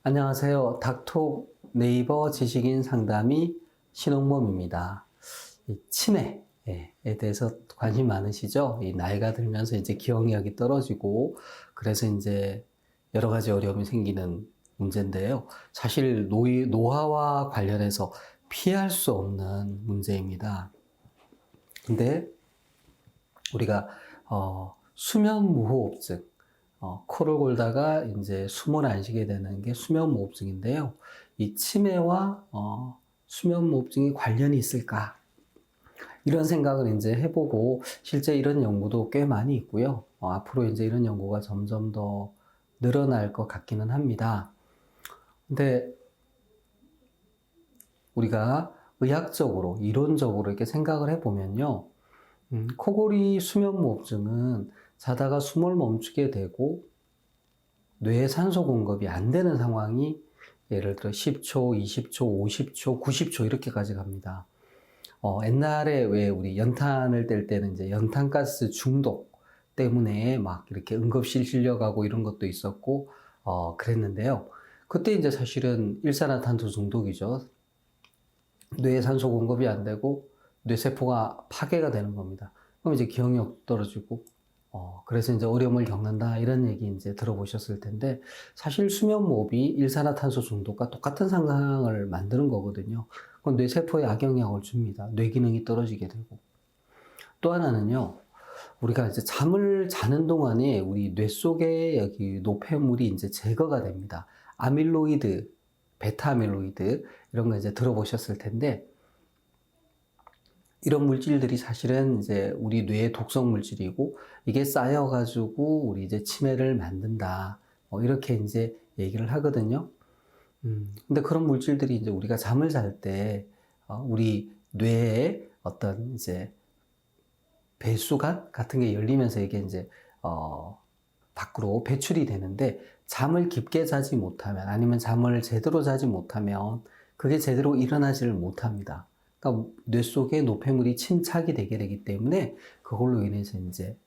안녕하세요. 닥톡 네이버 지식인 상담이 신홍범입니다. 이 치매에 대해서 관심 많으시죠? 이 나이가 들면서 이제 기억력이 떨어지고 그래서 이제 여러 가지 어려움이 생기는 문제인데요. 사실 노화와 관련해서 피할 수 없는 문제입니다. 근데 우리가 수면무호흡증, 코를 골다가 이제 숨을 안 쉬게 되는 게 수면무호흡증인데요. 이 치매와 수면무호흡증이 관련이 있을까? 이런 생각을 이제 해보고 실제 이런 연구도 꽤 많이 있고요. 앞으로 이제 이런 연구가 점점 더 늘어날 것 같기는 합니다. 근데 우리가 의학적으로, 이론적으로 이렇게 생각을 해보면요. 코골이 수면무호흡증은 자다가 숨을 멈추게 되고 뇌에 산소 공급이 안 되는 상황이 예를 들어 10초, 20초, 50초, 90초 이렇게까지 갑니다. 옛날에 왜 우리 연탄을 뗄 때는 이제 연탄가스 중독 때문에 막 이렇게 응급실 실려가고 이런 것도 있었고, 그랬는데요. 그때 이제 사실은 일산화탄소 중독이죠. 뇌에 산소 공급이 안 되고 뇌세포가 파괴가 되는 겁니다. 그럼 이제 기억력 떨어지고, 그래서 이제 어려움을 겪는다 이런 얘기 이제 들어보셨을 텐데 사실 수면무호흡이 일산화탄소 중독과 똑같은 상황을 만드는 거거든요. 그건 뇌세포에 악영향을 줍니다. 뇌기능이 떨어지게 되고. 또 하나는요. 우리가 이제 잠을 자는 동안에 우리 뇌 속에 여기 노폐물이 이제 제거가 됩니다. 아밀로이드, 베타 아밀로이드 이런 거 이제 들어보셨을 텐데 이런 물질들이 사실은 이제 우리 뇌의 독성 물질이고 이게 쌓여가지고 우리 이제 치매를 만든다. 이렇게 이제 얘기를 하거든요. 근데 그런 물질들이 이제 우리가 잠을 잘 때 우리 뇌에 어떤 이제 배수관 같은 게 열리면서 이게 이제 밖으로 배출이 되는데 잠을 깊게 자지 못하면 아니면 잠을 제대로 자지 못하면 그게 제대로 일어나지를 못합니다. 그러니까 뇌 속에 노폐물이 침착이 되게 되기 때문에 그걸로 인해서 이제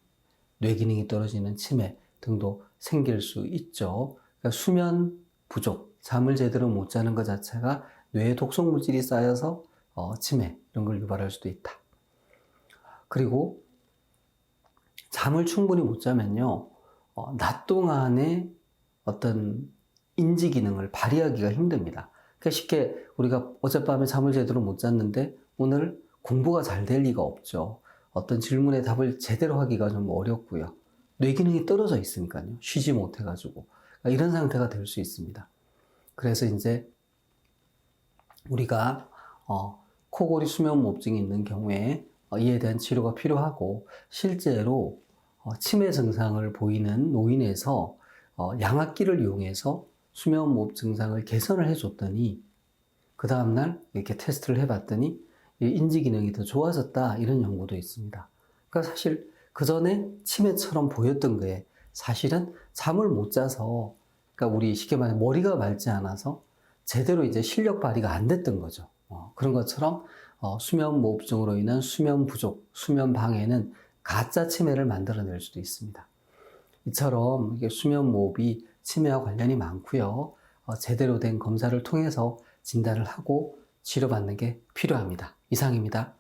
뇌 기능이 떨어지는 치매 등도 생길 수 있죠. 그러니까 수면 부족, 잠을 제대로 못 자는 것 자체가 뇌에 독성 물질이 쌓여서 치매 이런 걸 유발할 수도 있다. 그리고 잠을 충분히 못 자면요, 낮 동안에 어떤 인지 기능을 발휘하기가 힘듭니다. 그러니까 쉽게 우리가 어젯밤에 잠을 제대로 못 잤는데 오늘 공부가 잘 될 리가 없죠. 어떤 질문에 답을 제대로 하기가 좀 어렵고요. 뇌 기능이 떨어져 있으니까요. 쉬지 못해가지고. 그러니까 이런 상태가 될 수 있습니다. 그래서 이제 우리가 코골이 수면무호흡증이 있는 경우에 이에 대한 치료가 필요하고 실제로 치매 증상을 보이는 노인에서 양압기를 이용해서 수면무호흡 증상을 개선을 해줬더니 그 다음날 이렇게 테스트를 해봤더니 인지 기능이 더 좋아졌다 이런 연구도 있습니다. 그러니까 사실 그 전에 치매처럼 보였던 거에 사실은 잠을 못 자서 그러니까 우리 쉽게 말해 머리가 맑지 않아서 제대로 이제 실력 발휘가 안 됐던 거죠. 그런 것처럼 수면무호흡증으로 인한 수면 부족, 수면 방해는 가짜 치매를 만들어낼 수도 있습니다. 이처럼 이게 수면무호흡이 치매와 관련이 많고요. 제대로 된 검사를 통해서 진단을 하고 치료받는 게 필요합니다. 이상입니다.